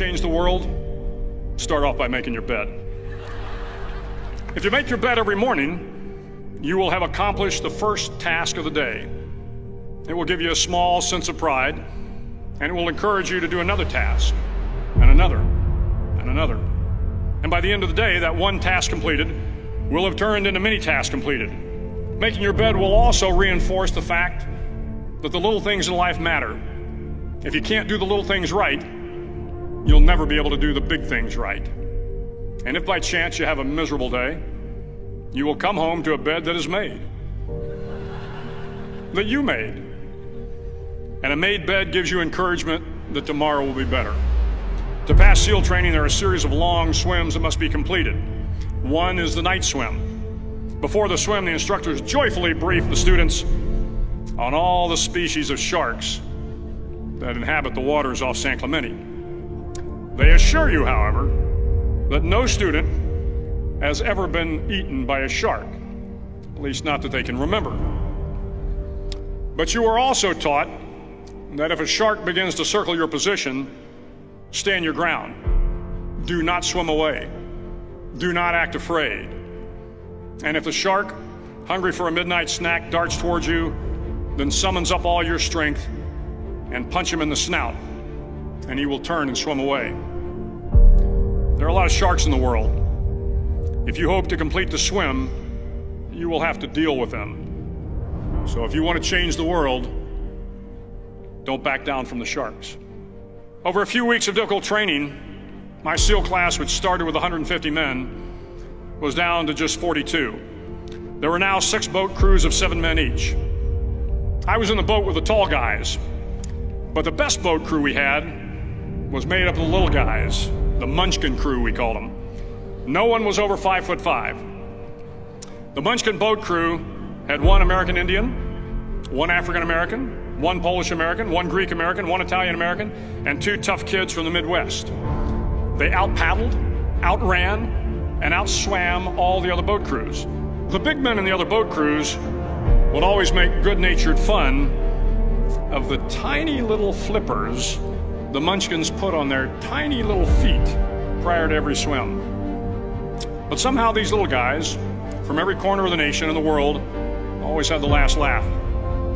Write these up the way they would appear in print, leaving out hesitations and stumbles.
change the world? Start off by making your bed. If you make your bed every morning, you will have accomplished the first task of the day. It will give you a small sense of pride, and it will encourage you to do another task, and another, and another. And by the end of the day, that one task completed will have turned into many tasks completed. Making your bed will also reinforce the fact that the little things in life matter. If you can't do the little things right, you'll never be able to do the big things right. And if by chance you have a miserable day, you will come home to a bed that is made, that you made. And a made bed gives you encouragement that tomorrow will be better. To pass SEAL training, there are a series of long swims that must be completed. One is the night swim. Before the swim, the instructors joyfully brief the students on all the species of sharks that inhabit the waters off San Clemente. They assure you, however, that no student has ever been eaten by a shark, at least not that they can remember. But you are also taught that if a shark begins to circle your position, stand your ground. Do not swim away. Do not act afraid. And if the shark, hungry for a midnight snack, darts towards you, then summons up all your strength and punch him in the snout, and he will turn and swim away. There are a lot of sharks in the world. If you hope to complete the swim, you will have to deal with them. So if you want to change the world, don't back down from the sharks. Over a few weeks of difficult training, my SEAL class, which started with 150 men, was down to just 42. There were now 6 boat crews of 7 men each. I was in the boat with the tall guys, but the best boat crew we had was made up of the little guys, the Munchkin crew, we called them. No one was over 5'5". The Munchkin boat crew had 1 American Indian, 1 African American, 1 Polish American, 1 Greek American, 1 Italian American, and 2 tough kids from the Midwest. They out-paddled, outran, and outswam all the other boat crews. The big men in the other boat crews would always make good-natured fun of the tiny little flippers the Munchkins put on their tiny little feet prior to every swim. But somehow these little guys from every corner of the nation and the world always had the last laugh,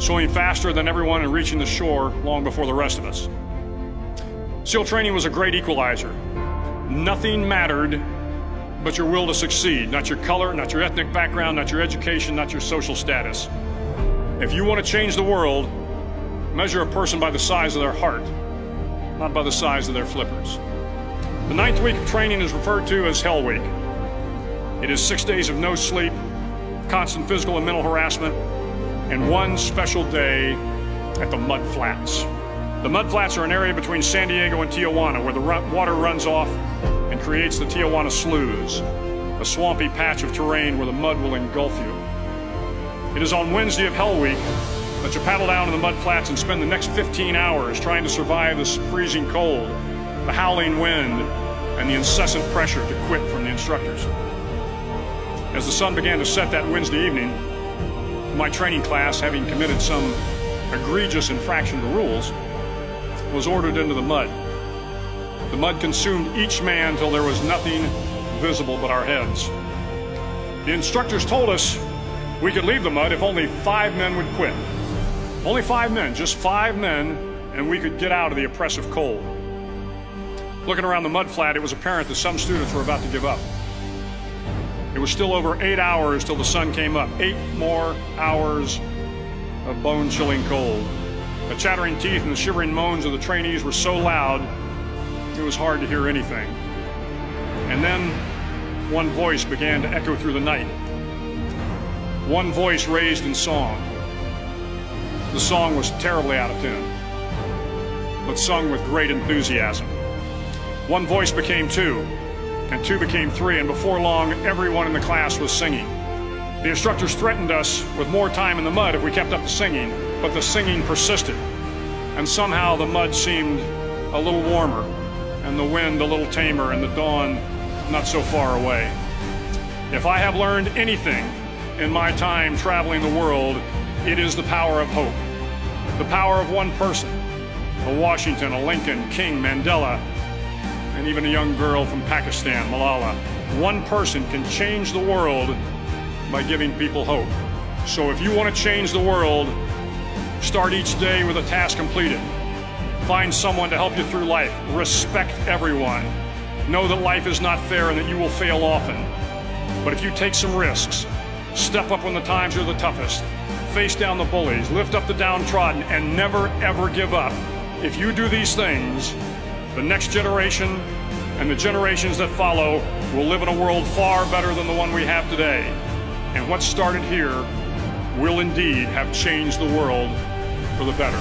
swimming faster than everyone and reaching the shore long before the rest of us. SEAL training was a great equalizer. Nothing mattered but your will to succeed, not your color, not your ethnic background, not your education, not your social status. If you want to change the world, measure a person by the size of their heart, not by the size of their flippers. The 9th week of training is referred to as Hell Week. It is 6 days of no sleep, constant physical and mental harassment, and 1 special day at the Mud Flats. The Mud Flats are an area between San Diego and Tijuana where the water runs off and creates the Tijuana Sloughs, a swampy patch of terrain where the mud will engulf you. It is on Wednesday of Hell Week that you paddle down to the Mud Flats and spend the next 15 hours trying to survive this freezing cold, the howling wind, and the incessant pressure to quit from the instructors. As the sun began to set that Wednesday evening, my training class, having committed some egregious infraction to rules, was ordered into the mud. The mud consumed each man till there was nothing visible but our heads. The instructors told us we could leave the mud if only 5 men would quit. Only 5 men, just 5 men, and we could get out of the oppressive cold. Looking around the mud flat, it was apparent that some students were about to give up. It was still over 8 hours till the sun came up. 8 more hours of bone-chilling cold. The chattering teeth and the shivering moans of the trainees were so loud, it was hard to hear anything. And then one voice began to echo through the night. One voice raised in song. The song was terribly out of tune, but sung with great enthusiasm. One voice became 2, and 2 became 3, and before long, everyone in the class was singing. The instructors threatened us with more time in the mud if we kept up the singing, but the singing persisted, and somehow the mud seemed a little warmer, and the wind a little tamer, and the dawn not so far away. If I have learned anything in my time traveling the world, it is the power of hope. The power of one person, a Washington, a Lincoln, King, Mandela, and even a young girl from Pakistan, Malala. One person can change the world by giving people hope. So if you want to change the world, start each day with a task completed. Find someone to help you through life. Respect everyone. Know that life is not fair and that you will fail often. But if you take some risks, step up when the times are the toughest, face down the bullies, lift up the downtrodden, and never ever give up. If you do these things, the next generation and the generations that follow will live in a world far better than the one we have today. And what started here will indeed have changed the world for the better.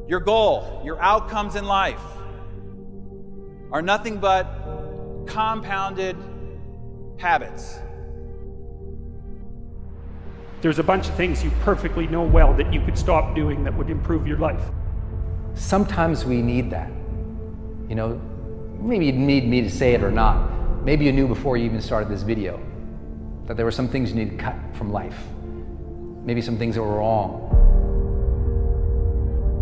Your goal, your outcomes in life are nothing but compounded habits. There's a bunch of things you perfectly know well that you could stop doing that would improve your life. Sometimes we need that. You know, maybe you need me to say it or not. Maybe you knew before you even started this video that there were some things you need to cut from life. Maybe some things that were wrong.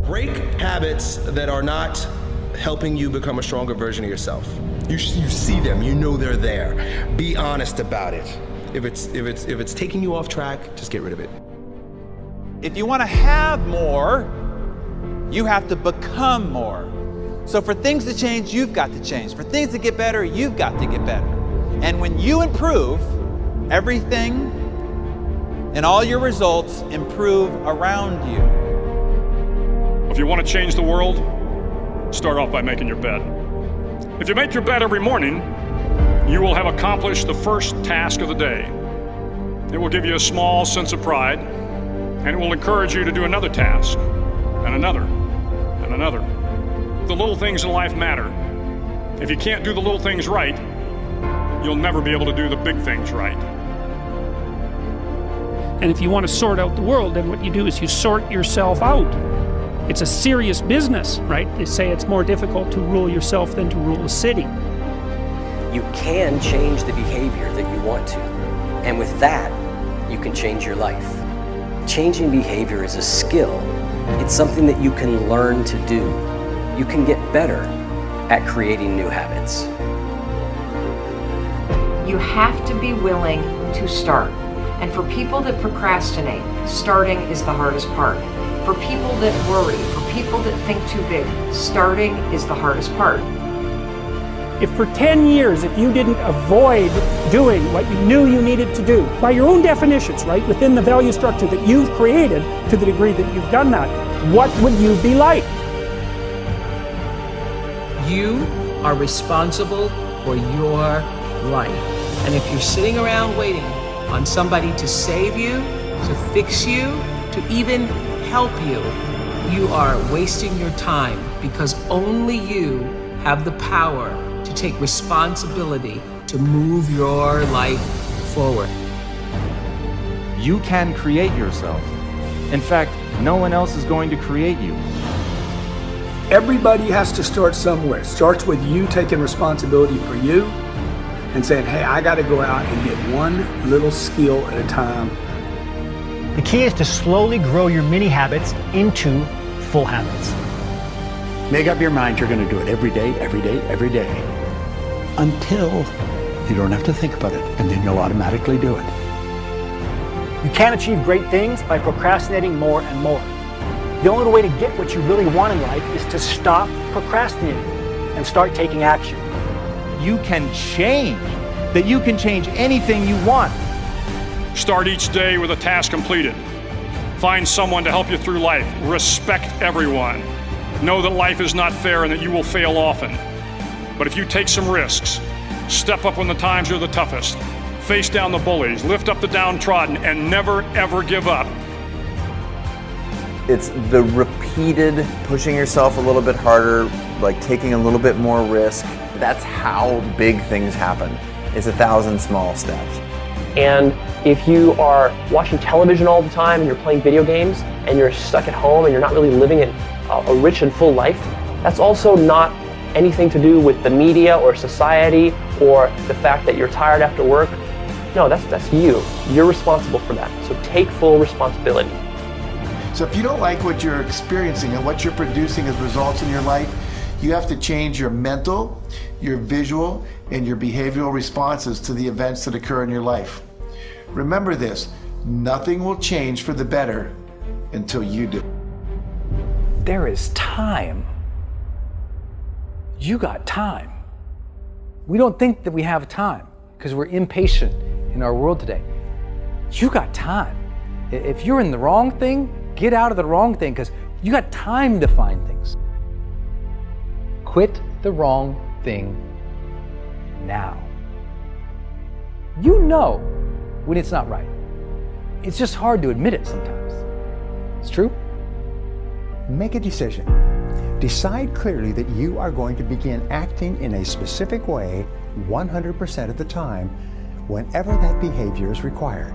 Break habits that are not helping you become a stronger version of yourself. You see them, you know they're there. Be honest about it. If it's taking you off track, just get rid of it. If you want to have more, you have to become more. So for things to change, you've got to change. For things to get better, you've got to get better. And when you improve, everything and all your results improve around you. If you want to change the world, start off by making your bed. If you make your bed every morning, you will have accomplished the first task of the day. It will give you a small sense of pride, and it will encourage you to do another task, and another, and another. The little things in life matter. If you can't do the little things right, you'll never be able to do the big things right. And if you want to sort out the world, then what you do is you sort yourself out. It's a serious business, right? They say it's more difficult to rule yourself than to rule a city. You can change the behavior that you want to, and with that, you can change your life. Changing behavior is a skill. It's something that you can learn to do. You can get better at creating new habits. You have to be willing to start. And for people that procrastinate, starting is the hardest part. For people that worry, for people that think too big, starting is the hardest part. If for 10 years, if you didn't avoid doing what you knew you needed to do, by your own definitions, right, within the value structure that you've created, to the degree that you've done that, what would you be like? You are responsible for your life. And if you're sitting around waiting on somebody to save you, to fix you, to even help you, you are wasting your time, because only you have the power to take responsibility to move your life forward. You can create yourself. In fact, no one else is going to create you. Everybody has to start somewhere. It starts with you taking responsibility for you and saying, hey, I got to go out and get one little skill at a time. The key is to slowly grow your mini habits into full habits. Make up your mind you're going to do it every day, every day, every day, until you don't have to think about it, and then you'll automatically do it. You can't achieve great things by procrastinating more and more. The only way to get what you really want in life is to stop procrastinating and start taking action. You can change. That you can change anything you want. Start each day with a task completed. Find someone to help you through life. Respect everyone. Know that life is not fair and that you will fail often. But if you take some risks, step up when the times are the toughest, face down the bullies, lift up the downtrodden, and never ever give up. It's the repeated pushing yourself a little bit harder, like taking a little bit more risk. That's how big things happen. It's 1,000 small steps. And if you are watching television all the time and you're playing video games and you're stuck at home and you're not really living a rich and full life, that's also not anything to do with the media or society or the fact that you're tired after work. No, that's you. You're responsible for that. So take full responsibility. So if you don't like what you're experiencing and what you're producing as results in your life, you have to change your mental, your visual, and your behavioral responses to the events that occur in your life. Remember this, nothing will change for the better until you do. There is time. You got time. We don't think that we have time because we're impatient in our world today. You got time. If you're in the wrong thing, get out of the wrong thing because you got time to find things. Quit the wrong thing now. You know when it's not right. It's just hard to admit it sometimes. It's true. Make a decision. Decide clearly that you are going to begin acting in a specific way 100% of the time whenever that behavior is required.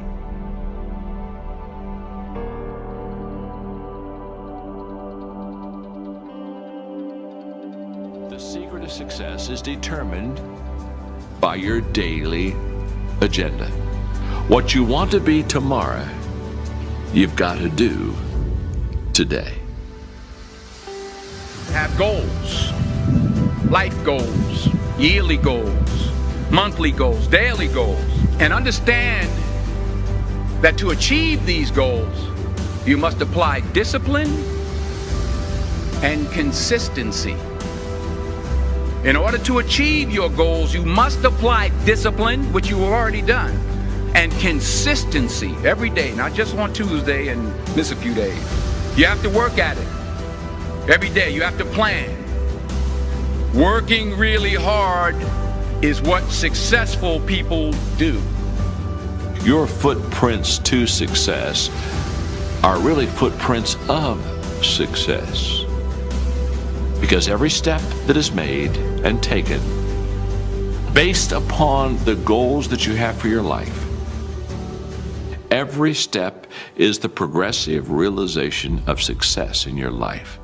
The secret of success is determined by your daily agenda. What you want to be tomorrow, you've got to do today. Have goals, life goals, yearly goals, monthly goals, daily goals, and understand that to achieve these goals, you must apply discipline and consistency. In order to achieve your goals, you must apply discipline, which you have already done, and consistency every day, not just on Tuesday and miss a few days. You have to work at it. Every day you have to plan. Working really hard is what successful people do. Your footprints to success are really footprints of success. Because every step that is made and taken based upon the goals that you have for your life, every step is the progressive realization of success in your life.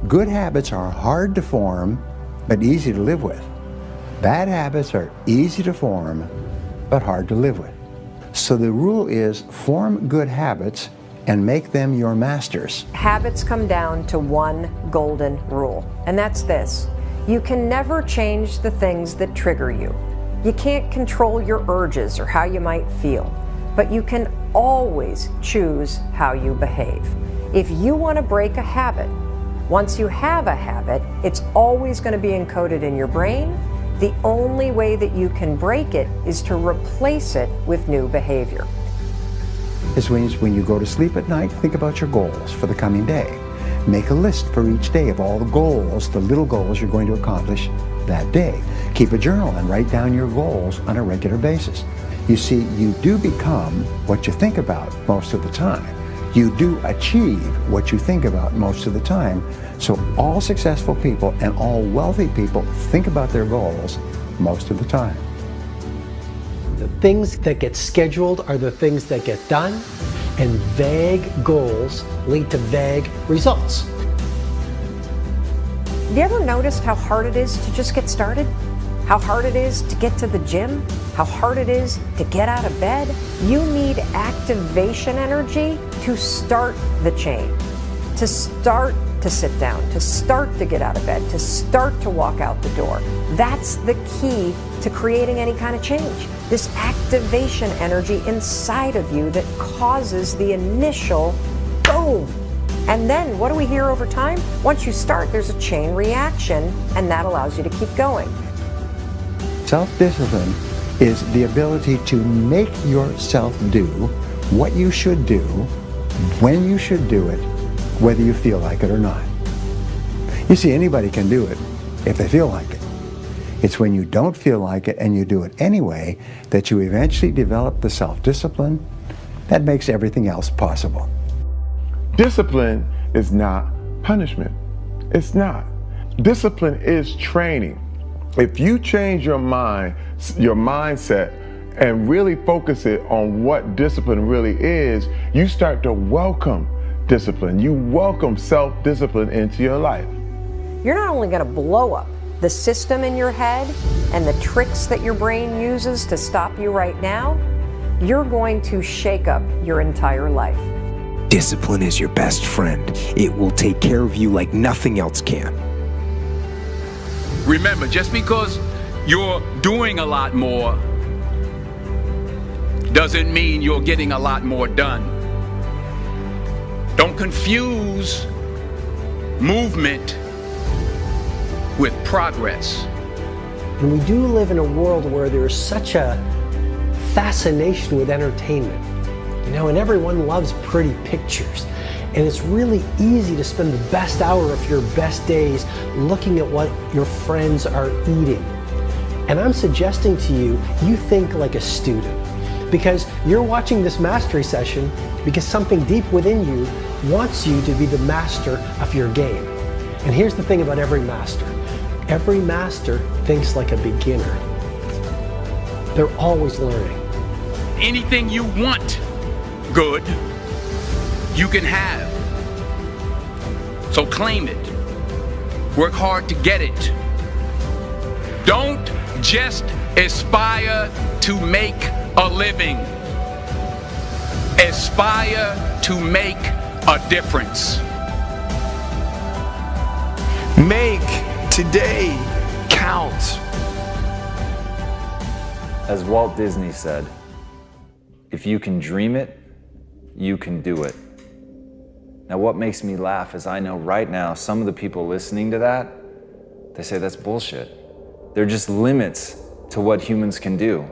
Good habits are hard to form, but easy to live with. Bad habits are easy to form, but hard to live with. So the rule is form good habits and make them your masters. Habits come down to one golden rule, and that's this. You can never change the things that trigger you. You can't control your urges or how you might feel, but you can always choose how you behave. If you want to break a habit, once you have a habit, it's always going to be encoded in your brain. The only way that you can break it is to replace it with new behavior. This means when you go to sleep at night, think about your goals for the coming day. Make a list for each day of all the goals, the little goals you're going to accomplish that day. Keep a journal and write down your goals on a regular basis. You see, you do become what you think about most of the time. You do achieve what you think about most of the time. So all successful people and all wealthy people think about their goals most of the time. The things that get scheduled are the things that get done, and vague goals lead to vague results. Have you ever noticed how hard it is to just get started? How hard it is to get to the gym? How hard it is to get out of bed? You need activation energy to start the change, to start to sit down, to start to get out of bed, to start to walk out the door. That's the key to creating any kind of change. This activation energy inside of you that causes the initial boom. And then what do we hear over time? Once you start, there's a chain reaction, and that allows you to keep going. Self-discipline is the ability to make yourself do what you should do, when you should do it, whether you feel like it or not. You see, anybody can do it if they feel like it. It's when you don't feel like it and you do it anyway that you eventually develop the self-discipline that makes everything else possible. Discipline is not punishment. It's not. Discipline is training. If you change your mind, your mindset, and really focus it on what discipline really is, you start to welcome discipline. You welcome self-discipline into your life. You're not only going to blow up, the system in your head and the tricks that your brain uses to stop you right now, you're going to shake up your entire life. Discipline is your best friend. It will take care of you like nothing else can. Remember, just because you're doing a lot more doesn't mean you're getting a lot more done. Don't confuse movement with progress. And we do live in a world where there's such a fascination with entertainment. You know, and everyone loves pretty pictures. And it's really easy to spend the best hour of your best days looking at what your friends are eating. And I'm suggesting to you, you think like a student. Because you're watching this mastery session because something deep within you wants you to be the master of your game. And here's the thing about every master. Every master thinks like a beginner. They're always learning. Anything you want good, you can have. So claim it. Work hard to get it. Don't just aspire to make a living. Aspire to make a difference. Make today count. As Walt Disney said, if you can dream it, you can do it. Now, what makes me laugh is I know right now some of the people listening to that, they say that's bullshit. They're just limits to what humans can do.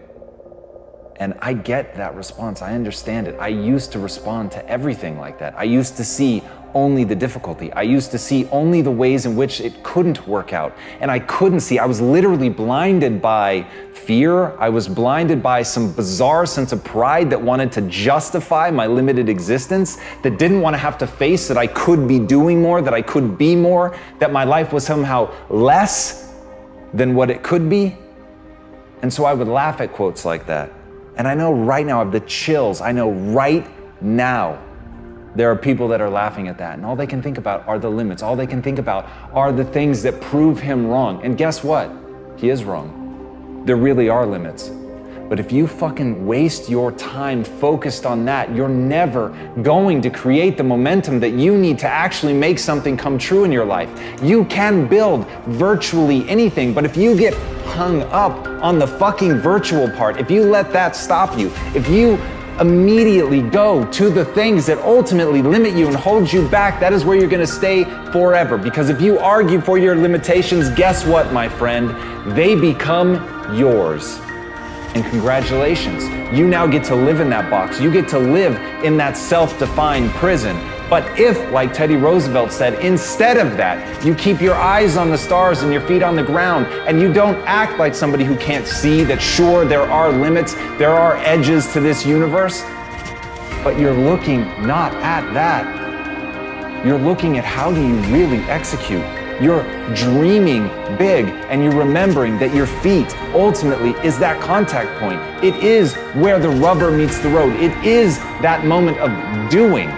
And I get that response. I understand it. I used to respond to everything like that. I used to see only the difficulty. I used to see only the ways in which it couldn't work out. And I couldn't see. I was literally blinded by fear. I was blinded by some bizarre sense of pride that wanted to justify my limited existence, that didn't want to have to face that I could be doing more, that I could be more, that my life was somehow less than what it could be. And so I would laugh at quotes like that. And I know right now I have the chills. I know right now there are people that are laughing at that, and all they can think about are the limits. All they can think about are the things that prove him wrong. And guess what? He is wrong. There really are limits. But if you fucking waste your time focused on that, you're never going to create the momentum that you need to actually make something come true in your life. You can build virtually anything, but if you get hung up on the fucking virtual part, if you let that stop you, if you immediately go to the things that ultimately limit you and hold you back, that is where you're gonna stay forever. Because if you argue for your limitations, guess what, my friend? They become yours. And congratulations, you now get to live in that box. You get to live in that self-defined prison. But if, like Teddy Roosevelt said, instead of that, you keep your eyes on the stars and your feet on the ground, and you don't act like somebody who can't see that sure, there are limits, there are edges to this universe, but you're looking not at that. You're looking at how do you really execute. You're dreaming big, and you're remembering that your feet ultimately is that contact point. It is where the rubber meets the road. It is that moment of doing.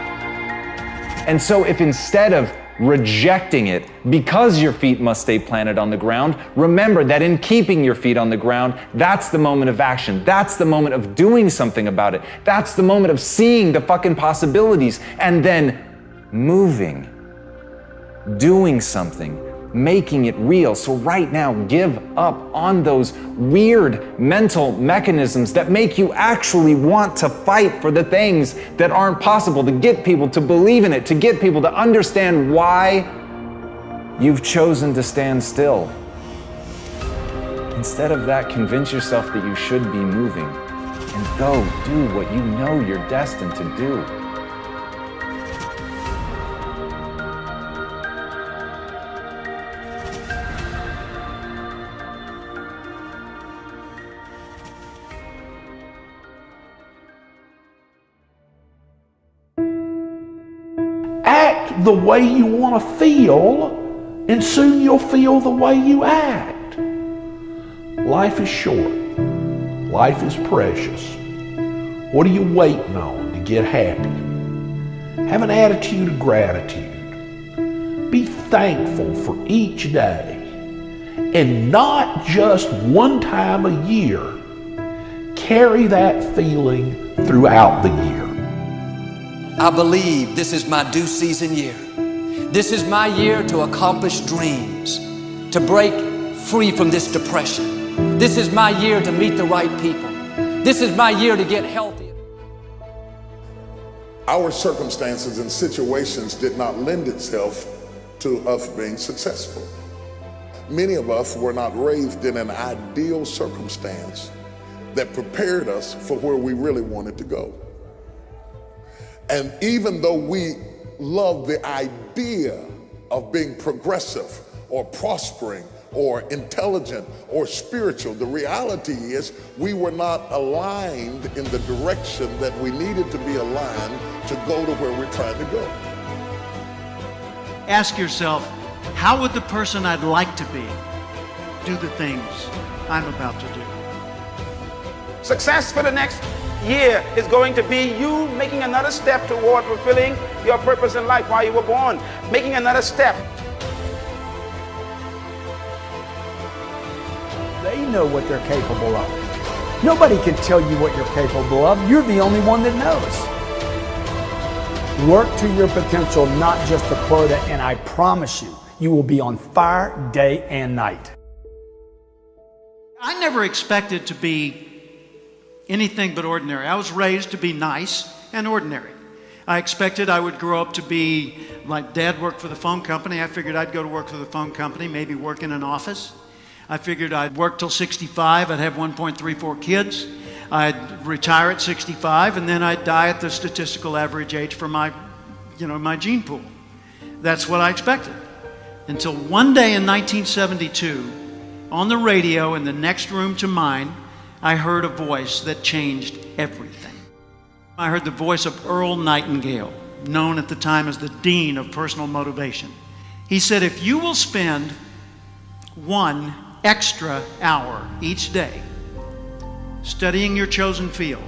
And so if instead of rejecting it because your feet must stay planted on the ground, remember that in keeping your feet on the ground, that's the moment of action. That's the moment of doing something about it. That's the moment of seeing the fucking possibilities and then moving, doing something, making it real. So right now, give up on those weird mental mechanisms that make you actually want to fight for the things that aren't possible, to get people to believe in it, to get people to understand why you've chosen to stand still. Instead of that, convince yourself that you should be moving and go do what you know you're destined to do. Act the way you want to feel, and soon you'll feel the way you act. Life is short. Life is precious. What are you waiting on to get happy? Have an attitude of gratitude. Be thankful for each day, and not just one time a year. Carry that feeling throughout the year. I believe this is my due season year. This is my year to accomplish dreams, to break free from this depression. This is my year to meet the right people. This is my year to get healthy. Our circumstances and situations did not lend itself to us being successful. Many of us were not raised in an ideal circumstance that prepared us for where we really wanted to go. And even though we love the idea of being progressive or prospering or intelligent or spiritual, the reality is we were not aligned in the direction that we needed to be aligned to go to where we're trying to go. Ask yourself, how would the person I'd like to be do the things I'm about to do? Success for the next year is going to be you making another step toward fulfilling your purpose in life while you were born, making another step. They know what they're capable of. Nobody can tell you what you're capable of. You're the only one that knows. Work to your potential, not just a quota, and I promise you, you will be on fire day and night. I never expected to be anything but ordinary. I was raised to be nice and ordinary. I expected I would grow up to be, like Dad worked for the phone company. I figured I'd go to work for the phone company, maybe work in an office. I figured I'd work till 65, I'd have 1.34 kids, I'd retire at 65, and then I'd die at the statistical average age for my gene pool. That's what I expected. Until one day in 1972, on the radio in the next room to mine, I heard a voice that changed everything. I heard the voice of Earl Nightingale, known at the time as the Dean of Personal Motivation. He said, if you will spend 1 extra hour each day studying your chosen field,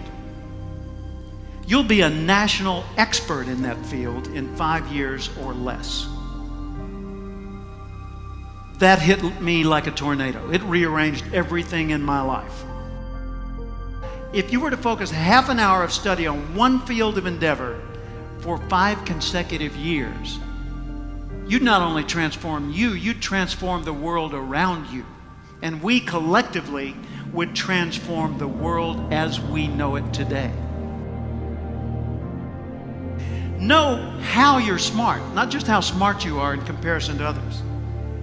you'll be a national expert in that field in 5 years or less. That hit me like a tornado. It rearranged everything in my life. If you were to focus half an hour of study on one field of endeavor for 5 consecutive years, you'd not only transform you, you'd transform the world around you. And we collectively would transform the world as we know it today. Know how you're smart, not just how smart you are in comparison to others.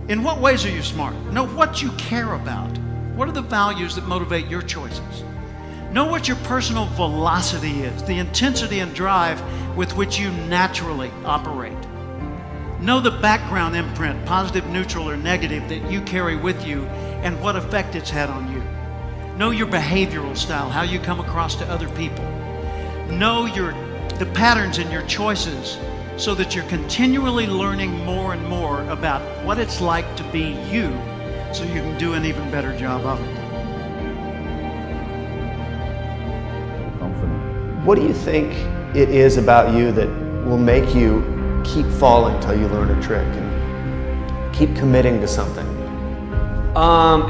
In what ways are you smart? Know what you care about. What are the values that motivate your choices? Know what your personal velocity is, the intensity and drive with which you naturally operate. Know the background imprint, positive, neutral, or negative, that you carry with you and what effect it's had on you. Know your behavioral style, how you come across to other people. Know the patterns in your choices so that you're continually learning more and more about what it's like to be you so you can do an even better job of it. What do you think it is about you that will make you keep falling till you learn a trick and keep committing to something?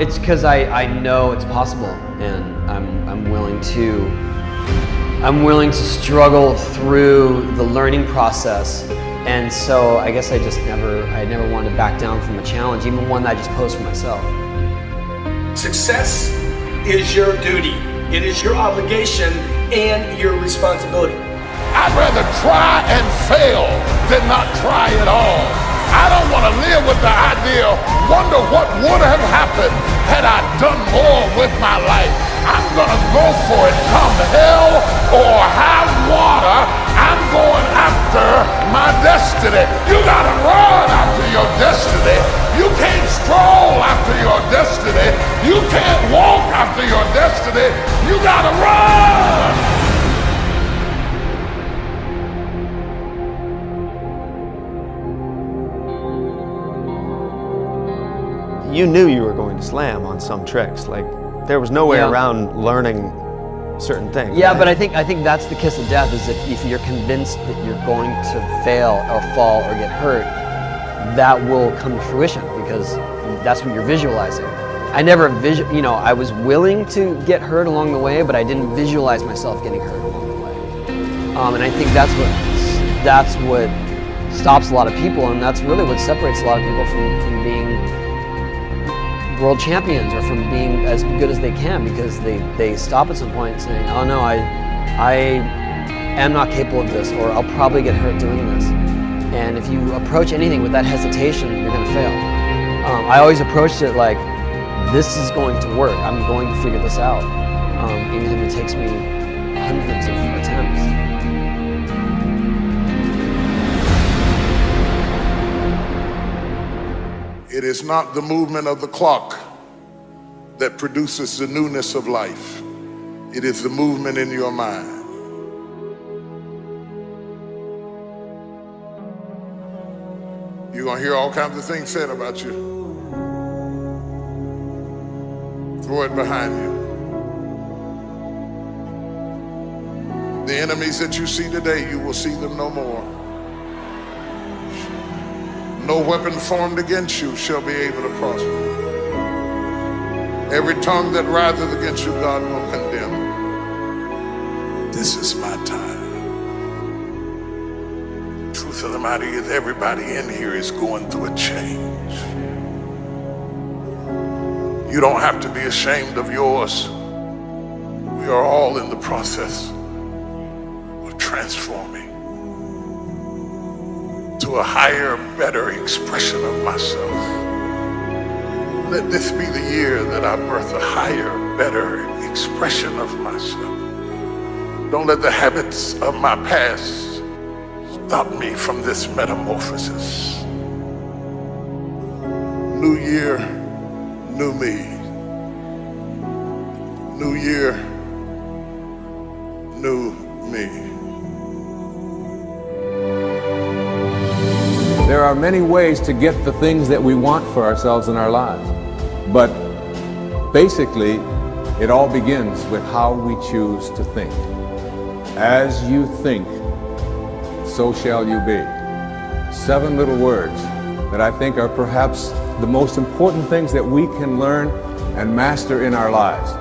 It's because I know it's possible, and I'm willing to struggle through the learning process. And so I guess I never wanted to back down from a challenge, even one that I just posed for myself. Success is your duty. It is your obligation and your responsibility. I'd rather try and fail than not try at all. I don't want to live with the idea, wonder what would have happened had I done more with my life. I'm going to go for it, come hell or high water. I'm going after my destiny. You got to run after your destiny. You can't stroll after your destiny. You can't walk after your destiny. You got to run. You knew you were going to slam on some tricks. Like, there was no way around learning certain things. Yeah, right? But I think that's the kiss of death, is if you're convinced that you're going to fail or fall or get hurt, that will come to fruition because that's what you're visualizing. I never I was willing to get hurt along the way, but I didn't visualize myself getting hurt along the way. And I think that's what stops a lot of people, and that's really what separates a lot of people from being world champions or from being as good as they can, because they stop at some point saying, oh no, I am not capable of this, or I'll probably get hurt doing this. And if you approach anything with that hesitation, you're going to fail. I always approached it like, this is going to work. I'm going to figure this out, even if it takes me hundreds of attempts. It is not the movement of the clock that produces the newness of life. It is the movement in your mind. You're going to hear all kinds of things said about you. Throw it behind you. The enemies that you see today, you will see them no more. No weapon formed against you shall be able to prosper. Every tongue that riseth against you, God will condemn. This is my time. Truth of the matter is, everybody in here is going through a change. You don't have to be ashamed of yours. We are all in the process of transforming to a higher, better expression of myself. Let this be the year that I birth a higher, better expression of myself. Don't let the habits of my past stop me from this metamorphosis. New year, new me. New year, new me. There are many ways to get the things that we want for ourselves in our lives. But basically, it all begins with how we choose to think. As you think, so shall you be. 7 little words that I think are perhaps the most important things that we can learn and master in our lives.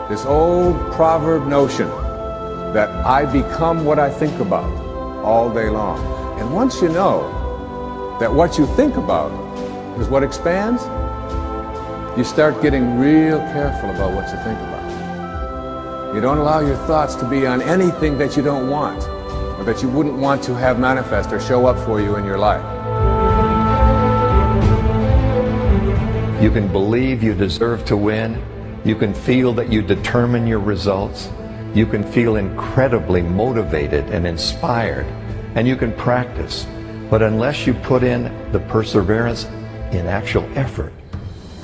This old proverb notion that I become what I think about all day long. And once you know that what you think about is what expands, you start getting real careful about what you think about. You don't allow your thoughts to be on anything that you don't want, or that you wouldn't want to have manifest or show up for you in your life. You can believe you deserve to win. You can feel that you determine your results. You can feel incredibly motivated and inspired, and you can practice. But unless you put in the perseverance in actual effort,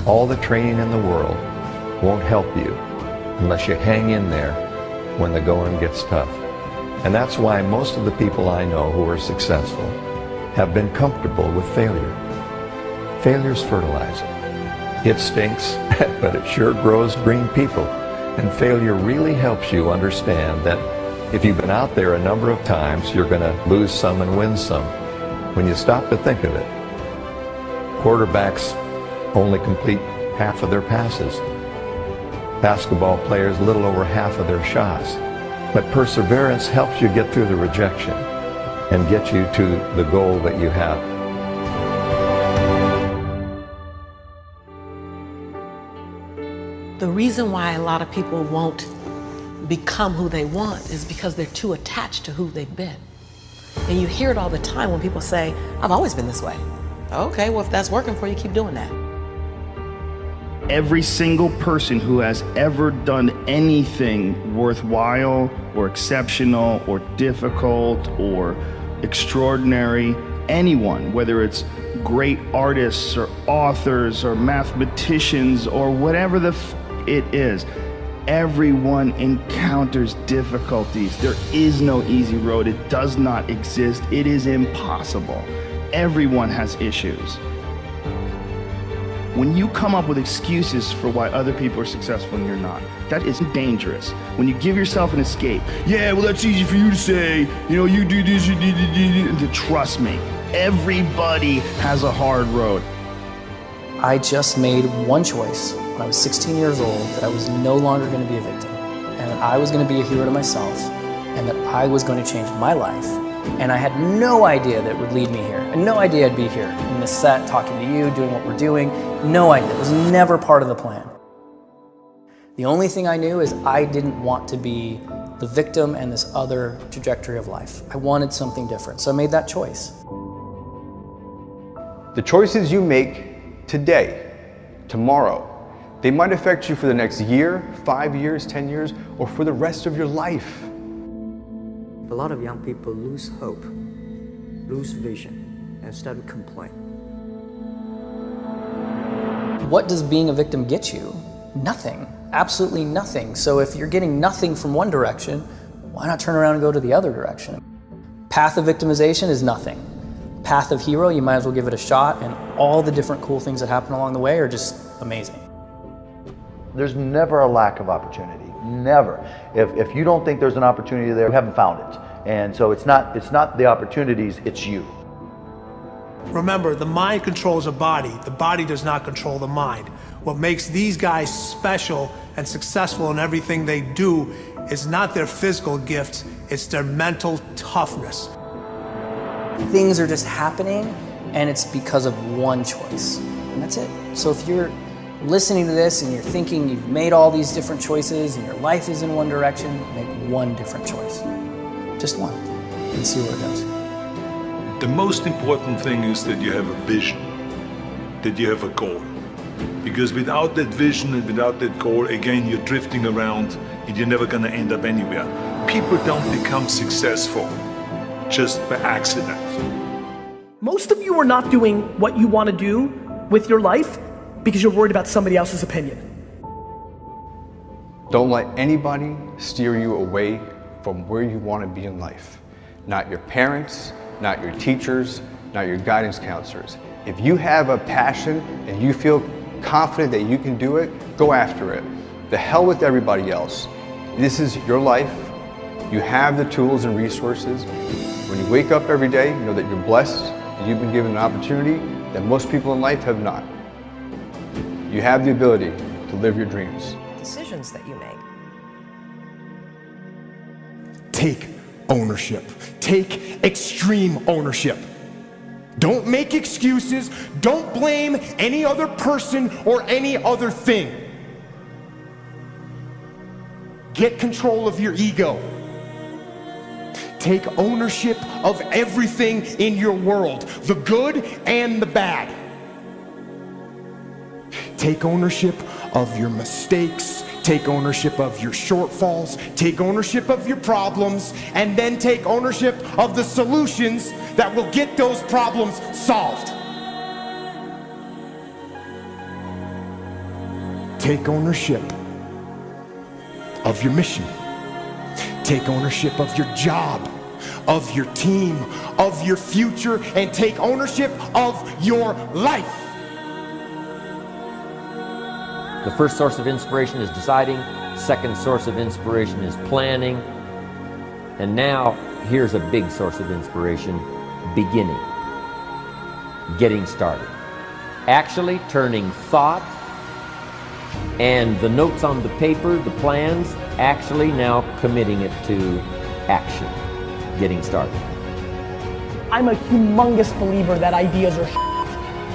all the training in the world won't help you unless you hang in there when the going gets tough. And that's why most of the people I know who are successful have been comfortable with failure. Failure's fertilizer. It stinks, but it sure grows green people. And failure really helps you understand that if you've been out there a number of times, you're going to lose some and win some. When you stop to think of it, quarterbacks only complete half of their passes. Basketball players, a little over half of their shots. But perseverance helps you get through the rejection and get you to the goal that you have. The reason why a lot of people won't become who they want is because they're too attached to who they've been. And you hear it all the time when people say, I've always been this way. Okay, well, if that's working for you, keep doing that. Every single person who has ever done anything worthwhile or exceptional or difficult or extraordinary, anyone, whether it's great artists or authors or mathematicians or whatever it is, everyone encounters difficulties. There is no easy road. It does not exist. It is impossible. Everyone has issues. When you come up with excuses for why other people are successful and you're not, that is dangerous. When you give yourself an escape, yeah, well, that's easy for you to say, you know, you do this, you do. Trust me, everybody has a hard road. I just made one choice when I was 16 years old that I was no longer going to be a victim, and that I was going to be a hero to myself, and that I was going to change my life. And I had no idea that it would lead me here, and no idea I'd be here in this set, talking to you, doing what we're doing. No idea. It was never part of the plan. The only thing I knew is I didn't want to be the victim and this other trajectory of life. I wanted something different, so I made that choice. The choices you make today, tomorrow, they might affect you for the next year, 5 years, 10 years, or for the rest of your life. A lot of young people lose hope, lose vision, and start to complain. What does being a victim get you? Nothing. Absolutely nothing. So if you're getting nothing from one direction, why not turn around and go to the other direction? Path of victimization is nothing. Path of hero, you might as well give it a shot, and all the different cool things that happen along the way are just amazing. There's never a lack of opportunity, never. If you don't think there's an opportunity there, you haven't found it. And so it's not the opportunities, it's you. Remember, the mind controls the body does not control the mind. What makes these guys special and successful in everything they do is not their physical gifts, it's their mental toughness. Things are just happening, and it's because of one choice, and that's it. So if you're listening to this and you're thinking you've made all these different choices and your life is in one direction, make one different choice. Just one, and see where it goes. The most important thing is that you have a vision, that you have a goal. Because without that vision and without that goal, again, you're drifting around and you're never gonna end up anywhere. People don't become successful just by accident. Most of you are not doing what you want to do with your life because you're worried about somebody else's opinion. Don't let anybody steer you away from where you want to be in life. Not your parents, not your teachers, not your guidance counselors. If you have a passion and you feel confident that you can do it, go after it. The hell with everybody else. This is your life. You have the tools and resources. When you wake up every day, know that you're blessed and you've been given an opportunity that most people in life have not. You have the ability to live your dreams. Decisions that you make. Take ownership. Take extreme ownership. Don't make excuses. Don't blame any other person or any other thing. Get control of your ego. Take ownership of everything in your world, the good and the bad. Take ownership of your mistakes. Take ownership of your shortfalls. Take ownership of your problems. And then take ownership of the solutions that will get those problems solved. Take ownership of your mission. Take ownership of your job, of your team, of your future, and take ownership of your life. The first source of inspiration is deciding. Second source of inspiration is planning. And now, here's a big source of inspiration, beginning. Getting started. Actually turning thought and the notes on the paper, the plans, actually now committing it to action. Getting started. I'm a humongous believer that ideas are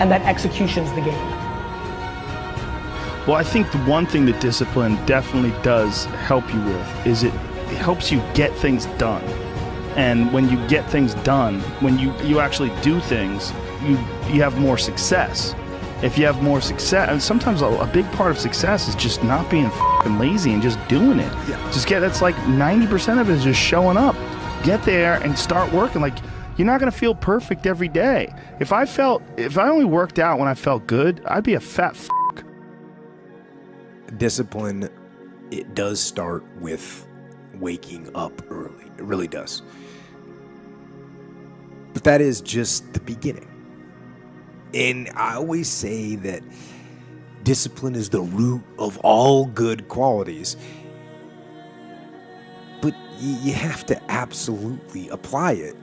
and that execution's the game. Well, I think the one thing that discipline definitely does help you with is it helps you get things done. And when you get things done, when you actually do things, you have more success. If you have more success, and sometimes a big part of success is just not being fucking lazy and just doing it. Yeah. That's like 90% of it is just showing up. Get there and start working. Like, you're not gonna feel perfect every day. If I only worked out when I felt good, I'd be a fat f***. Discipline, it does start with waking up early. It really does. But that is just the beginning. And I always say that discipline is the root of all good qualities. But you have to absolutely apply it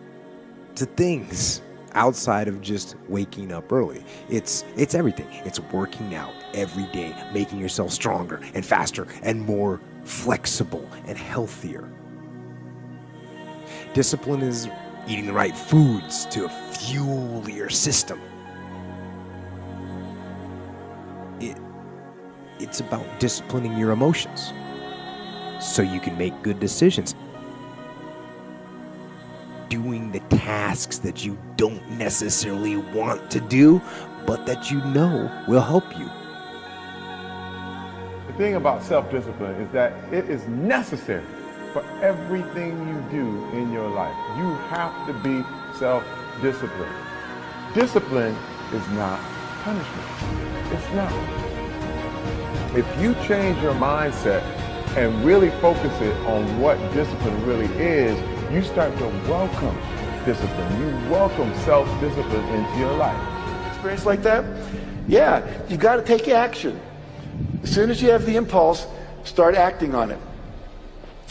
to things. outside of just waking up early. It's everything. It's working out every day, making yourself stronger and faster and more flexible and healthier. Discipline is eating the right foods to fuel your system. It's about disciplining your emotions so you can make good decisions. Doing the tasks that you don't necessarily want to do, but that you know will help you. The thing about self-discipline is that it is necessary for everything you do in your life. You have to be self-disciplined. Discipline is not punishment. It's not. If you change your mindset and really focus it on what discipline really is, you start to welcome discipline. You welcome self-discipline into your life. Experience like that? Yeah, you've got to take action. As soon as you have the impulse, start acting on it.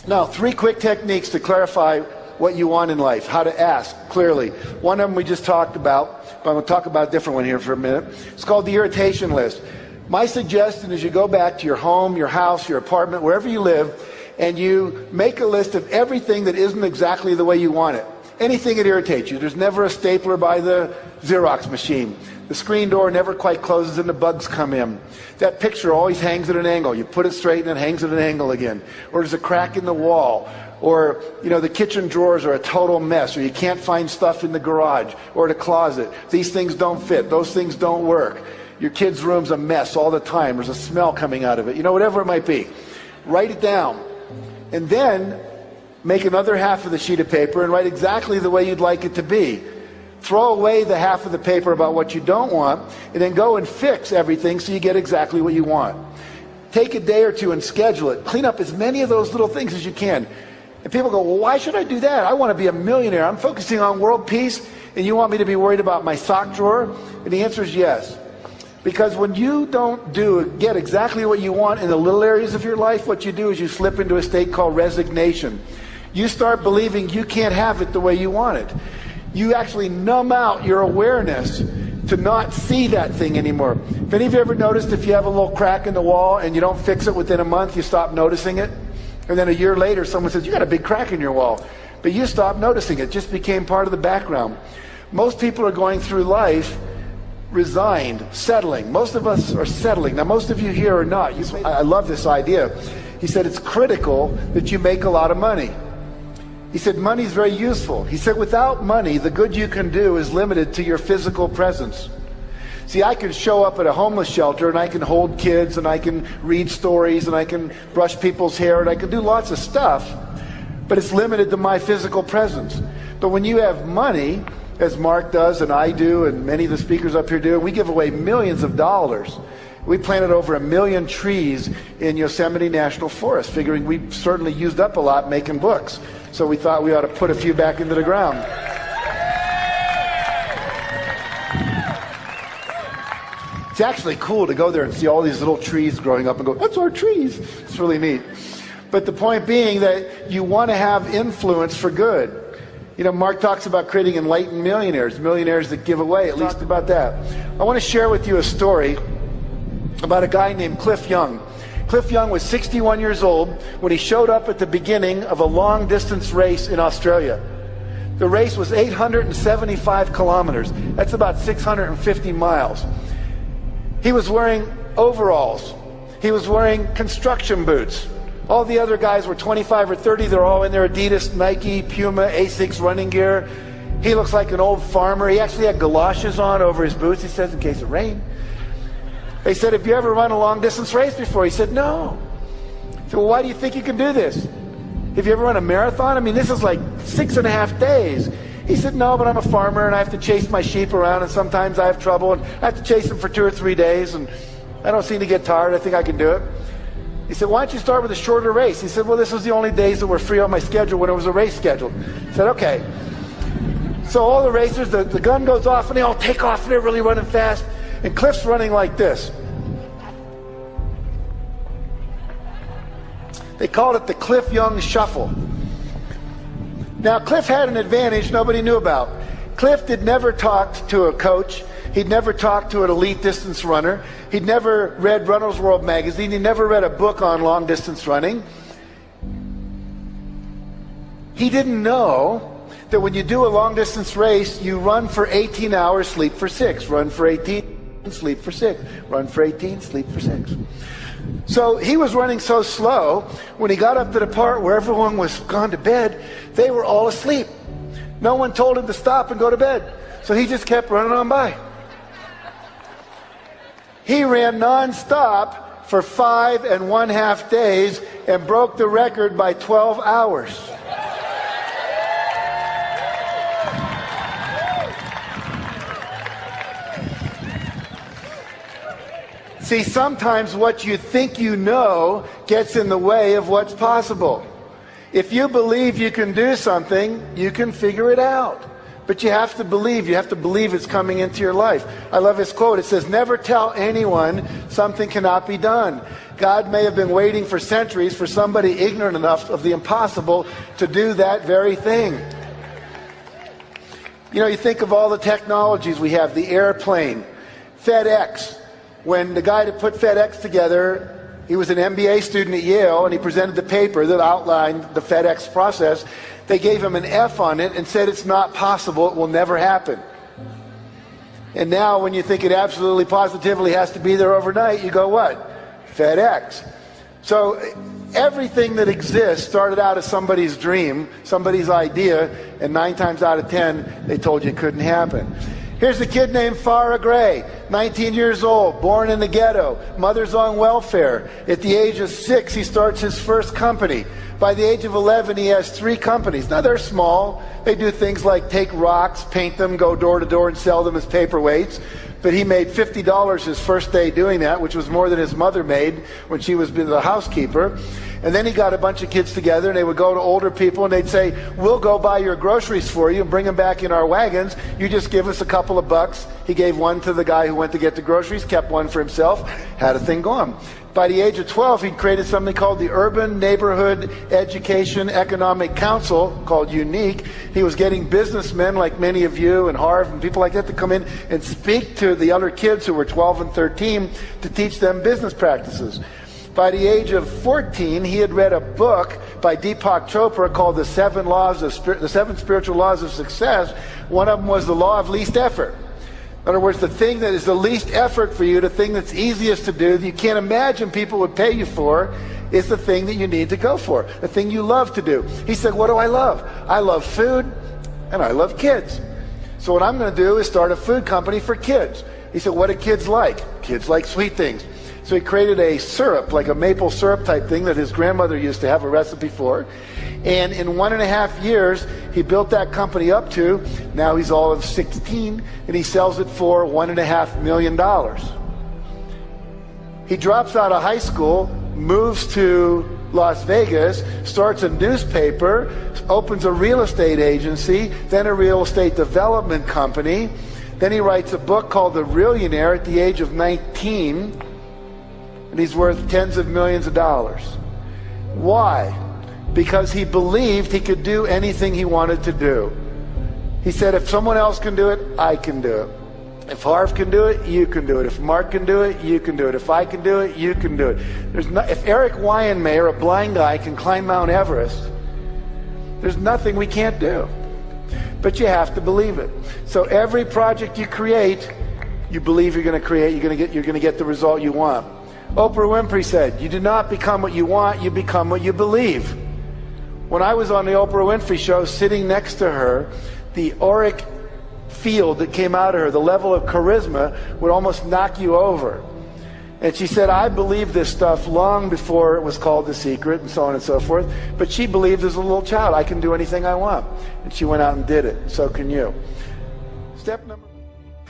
Now, 3 quick techniques to clarify what you want in life, how to ask clearly. One of them we just talked about, but I'm going to talk about a different one here for a minute. It's called the irritation list. My suggestion is you go back to your home, your house, your apartment, wherever you live, and you make a list of everything that isn't exactly the way you want it. Anything that irritates you. There's never a stapler by the Xerox machine. The screen door never quite closes and the bugs come in. That picture always hangs at an angle. You put it straight and it hangs at an angle again. Or there's a crack in the wall. Or, the kitchen drawers are a total mess. Or you can't find stuff in the garage or the closet. These things don't fit. Those things don't work. Your kid's room's a mess all the time. There's a smell coming out of it. Whatever it might be. Write it down. And then make another half of the sheet of paper and write exactly the way you'd like it to be. Throw away the half of the paper about what you don't want, and then go and fix everything so you get exactly what you want. Take a day or two and schedule it. Clean up as many of those little things as you can. And people go, well, why should I do that? I want to be a millionaire. I'm focusing on world peace, and you want me to be worried about my sock drawer? And the answer is yes. Because when you don't get exactly what you want in the little areas of your life, what you do is you slip into a state called resignation. You start believing you can't have it the way you want it. You actually numb out your awareness to not see that thing anymore. Have any of you ever noticed if you have a little crack in the wall and you don't fix it within a month, you stop noticing it? And then a year later, someone says, you got a big crack in your wall. But you stopped noticing it. It just became part of the background. Most people are going through life resigned, settling. Most of us are settling. Now, most of you here are not. I love this idea. He said it's critical that you make a lot of money. He said money is very useful. He said without money, the good you can do is limited to your physical presence. See, I can show up at a homeless shelter and I can hold kids and I can read stories and I can brush people's hair and I can do lots of stuff, but it's limited to my physical presence. But when you have money, as Mark does and I do and many of the speakers up here do, we give away millions of dollars. We planted over 1 million trees in Yosemite National Forest, figuring we certainly used up a lot making books. So we thought we ought to put a few back into the ground. It's actually cool to go there and see all these little trees growing up and go, that's our trees. It's really neat. But the point being that you want to have influence for good. Mark talks about creating enlightened millionaires that give away, at least about that. I want to share with you a story about a guy named Cliff Young. Cliff Young was 61 years old when he showed up at the beginning of a long-distance race in Australia. The race was 875 kilometers. That's about 650 miles. He was wearing overalls. He was wearing construction boots. All the other guys were 25 or 30. They're all in their Adidas, Nike, Puma, Asics running gear. He looks like an old farmer. He actually had galoshes on over his boots, he says, in case of rain. They said, have you ever run a long-distance race before? He said, no. I said, well, why do you think you can do this? Have you ever run a marathon? I mean, this is like 6.5 days. He said, no, but I'm a farmer, and I have to chase my sheep around, and sometimes I have trouble, and I have to chase them for 2 or 3 days, and I don't seem to get tired. I think I can do it. He said, why don't you start with a shorter race? He said, well, this was the only days that were free on my schedule when it was a race scheduled. I said, okay. So all the racers, the gun goes off, and they all take off, and they're really running fast. And Cliff's running like this. They called it the Cliff Young Shuffle. Now, Cliff had an advantage nobody knew about. Cliff had never talked to a coach. He'd never talked to an elite distance runner. He'd never read Runner's World magazine. He never read a book on long distance running. He didn't know that when you do a long distance race, you run for 18 hours, sleep for 6. Run for 18, sleep for 6. Run for 18, sleep for 6. So he was running so slow, when he got up to the part where everyone was gone to bed, they were all asleep. No one told him to stop and go to bed. So he just kept running on by. He ran non-stop for 5.5 days and broke the record by 12 hours. See, sometimes what you think you know gets in the way of what's possible. If you believe you can do something, you can figure it out. But you have to believe. You have to believe it's coming into your life. I love his quote. It says, "Never tell anyone something cannot be done." God may have been waiting for centuries for somebody ignorant enough of the impossible to do that very thing. You know, you think of all the technologies we have, the airplane, FedEx. When the guy that put FedEx together, he was an MBA student at Yale, and he presented the paper that outlined the FedEx process. They gave him an F on it and said it's not possible, it will never happen. And now when you think it absolutely positively has to be there overnight, you go what? FedEx. So everything that exists started out as somebody's dream, somebody's idea, and 9 times out of 10, they told you it couldn't happen. Here's a kid named Farrah Gray, 19 years old, born in the ghetto, mother's on welfare. At the age of 6, he starts his first company. By the age of 11, he has 3 companies. Now, they're small. They do things like take rocks, paint them, go door to door and sell them as paperweights. But he made $50 his first day doing that, which was more than his mother made when she was the housekeeper. And then he got a bunch of kids together, and they would go to older people, and they'd say, "We'll go buy your groceries for you and bring them back in our wagons. You just give us a couple of bucks." He gave one to the guy who went to get the groceries, kept one for himself, had a thing going. By the age of 12, he created something called the Urban Neighborhood Education Economic Council, called UNIQUE. He was getting businessmen like many of you and Harv and people like that to come in and speak to the other kids who were 12 and 13 to teach them business practices. By the age of 14, he had read a book by Deepak Chopra called The Seven Spiritual Laws of Success. One of them was the law of least effort. In other words, the thing that is the least effort for you, the thing that's easiest to do, that you can't imagine people would pay you for, is the thing that you need to go for, the thing you love to do. He said, what do I love? I love food and I love kids. So what I'm going to do is start a food company for kids. He said, what do kids like? Kids like sweet things. So he created a syrup, like a maple syrup type thing that his grandmother used to have a recipe for. And in 1.5 years, he built that company up to, now he's all of 16, and he sells it for $1.5 million. He drops out of high school, moves to Las Vegas, starts a newspaper, opens a real estate agency, then a real estate development company. Then he writes a book called The Realionaire at the age of 19. And he's worth tens of millions of dollars. Why? Because he believed he could do anything he wanted to do. He said, if someone else can do it, I can do it. If Harv can do it, you can do it. If Mark can do it, you can do it. If I can do it, you can do it. If Eric Weihenmayer, a blind guy, can climb Mount Everest, there's nothing we can't do. But you have to believe it. So every project you create, you believe you're going to create, you're going to get the result you want. Oprah Winfrey said, you do not become what you want, you become what you believe. When I was on the Oprah Winfrey show, sitting next to her, the auric field that came out of her, the level of charisma, would almost knock you over. And she said, I believed this stuff long before it was called The Secret and so on and so forth. But she believed as a little child, I can do anything I want. And she went out and did it. So can you. Step number.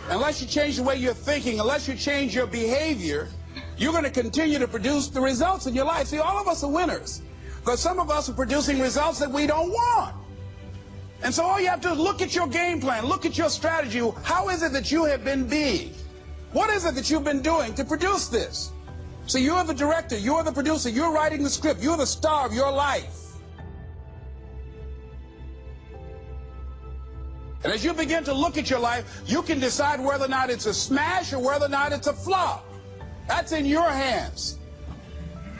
Unless you change the way you're thinking, unless you change your behavior, you're going to continue to produce the results in your life. See, all of us are winners, because some of us are producing results that we don't want. And so all you have to do is look at your game plan, look at your strategy. How is it that you have been being? What is it that you've been doing to produce this? So you're the director, you're the producer, you're writing the script, you're the star of your life. And as you begin to look at your life, you can decide whether or not it's a smash or whether or not it's a flop. That's in your hands.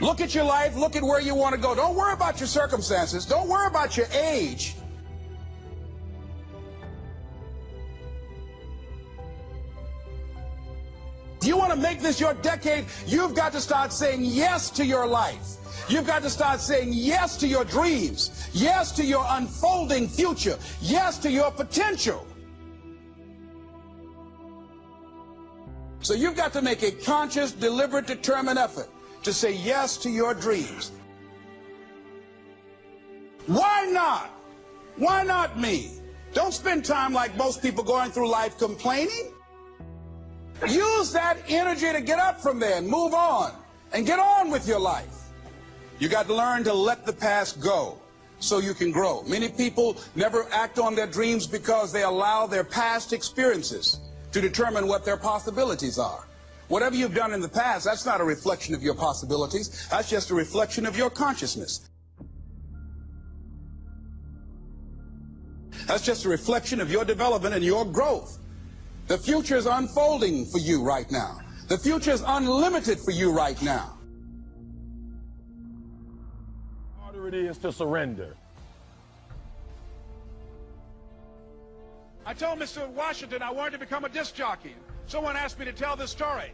Look at your life, look at where you want to go. Don't worry about your circumstances. Don't worry about your age. If you want to make this your decade, you've got to start saying yes to your life. You've got to start saying yes to your dreams, yes to your unfolding future, yes to your potential. So you've got to make a conscious, deliberate, determined effort to say yes to your dreams. Why not? Why not me? Don't spend time like most people going through life complaining. Use that energy to get up from there and move on and get on with your life. You got to learn to let the past go so you can grow. Many people never act on their dreams because they allow their past experiences to determine what their possibilities are. Whatever you've done in the past, that's not a reflection of your possibilities. That's just a reflection of your consciousness. That's just a reflection of your development and your growth. The future is unfolding for you right now. The future is unlimited for you right now. The harder it is to surrender. I told Mr. Washington I wanted to become a disc jockey. Someone asked me to tell this story.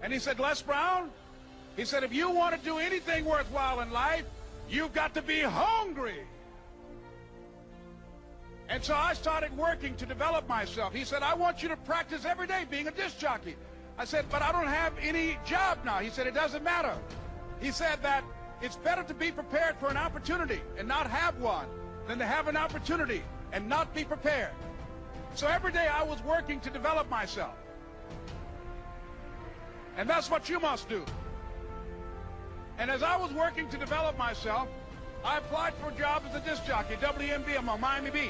And he said, Les Brown, he said, if you want to do anything worthwhile in life, you've got to be hungry. And so I started working to develop myself. He said, I want you to practice every day being a disc jockey. I said, but I don't have any job now. He said, it doesn't matter. He said that it's better to be prepared for an opportunity and not have one than to have an opportunity and not be prepared. So every day I was working to develop myself. And that's what you must do. And as I was working to develop myself, I applied for a job as a disc jockey, WMB, on Miami Beach.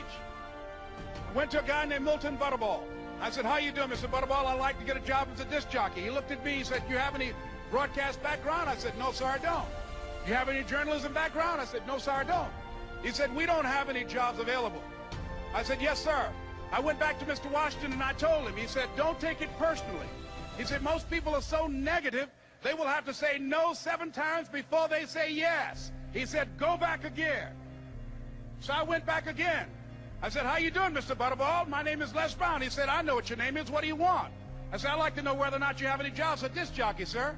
Went to a guy named Milton Butterball. I said, how you doing, Mr. Butterball? I'd like to get a job as a disc jockey. He looked at me, he said, you have any broadcast background? I said, no, sir, I don't. You have any journalism background? I said, no, sir, I don't. He said, we don't have any jobs available. I said, yes, sir. I went back to Mr. Washington and I told him. He said, don't take it personally. He said, most people are so negative, they will have to say no 7 times before they say yes. He said, go back again. So I went back again. I said, how you doing, Mr. Butterball? My name is Les Brown. He said, I know what your name is. What do you want? I said, I'd like to know whether or not you have any jobs as a disc jockey, sir.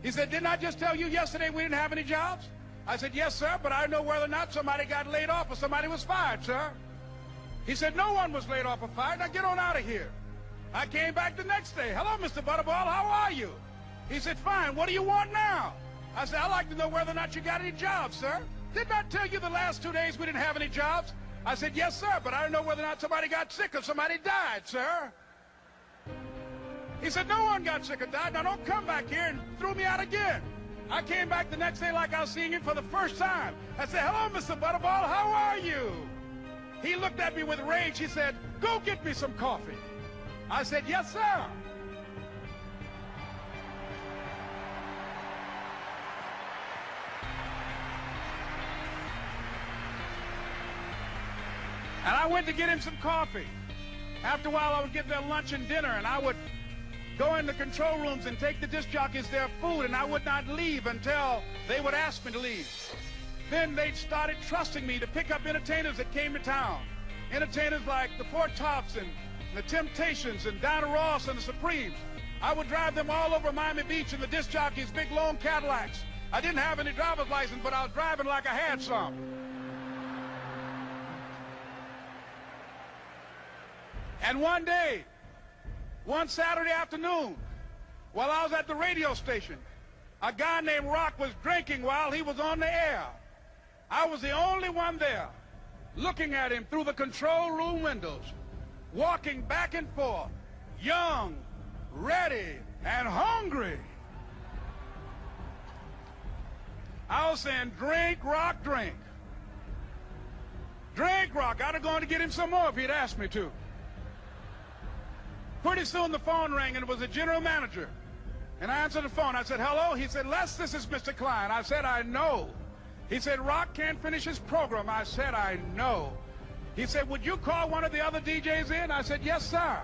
He said, didn't I just tell you yesterday we didn't have any jobs? I said, yes, sir, but I know whether or not somebody got laid off or somebody was fired, sir. He said, no one was laid off or fired. Now get on out of here. I came back the next day. Hello, Mr. Butterball. How are you? He said, fine. What do you want now? I said, I'd like to know whether or not you got any jobs, sir. Didn't I tell you the last 2 days we didn't have any jobs? I said, yes, sir, but I don't know whether or not somebody got sick or somebody died, sir. He said, no one got sick or died. Now don't come back here and throw me out again. I came back the next day like I was seeing him for the first time. I said, hello, Mr. Butterball. How are you? He looked at me with rage. He said, go get me some coffee. I said, yes, sir. And I went to get him some coffee. After a while, I would get their lunch and dinner, and I would go in the control rooms and take the disc jockeys their food, and I would not leave until they would ask me to leave. Then they started trusting me to pick up entertainers that came to town. Entertainers like the Four Tops and the Temptations and Diana Ross and the Supremes. I would drive them all over Miami Beach in the disc jockeys' big long Cadillacs. I didn't have any driver's license, but I was driving like I had some. And one day, one Saturday afternoon, while I was at the radio station, a guy named Rock was drinking while he was on the air. I was the only one there, looking at him through the control room windows, walking back and forth, young, ready, and hungry. I was saying, drink, Rock, drink. Drink, Rock. I'd have gone to get him some more if he'd asked me to. Pretty soon the phone rang, and it was the general manager. And I answered the phone. I said, hello? He said, Les, this is Mr. Klein. I said, I know. He said, Rock can't finish his program. I said, I know. He said, would you call one of the other DJs in? I said, yes, sir.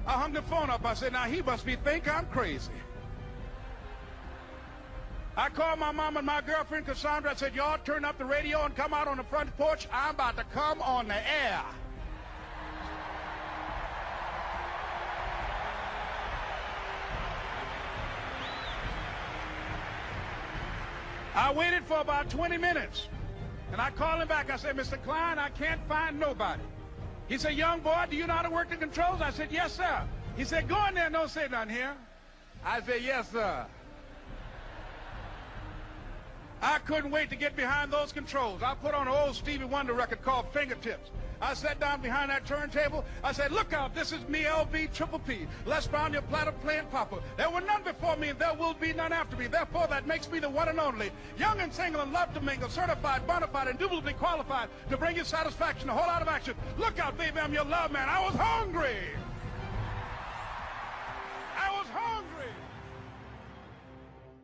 I hung the phone up. I said, now he must think I'm crazy. I called my mom and my girlfriend, Cassandra. I said, y'all turn up the radio and come out on the front porch. I'm about to come on the air. I waited for about 20 minutes, and I called him back. I said, Mr. Klein, I can't find nobody. He said, young boy, do you know how to work the controls? I said, yes, sir. He said, go in there and don't say nothing here. I said, yes, sir. I couldn't wait to get behind those controls. I put on an old Stevie Wonder record called Fingertips. I sat down behind that turntable. I said, look out, this is me, LB Triple P. Les Brown, your platter playing Papa. There were none before me, and there will be none after me. Therefore, that makes me the one and only. Young and single and love to mingle, certified, bona fide, indubitably qualified to bring you satisfaction, a whole lot of action. Look out, baby, I'm your love man. I was hungry. I was hungry.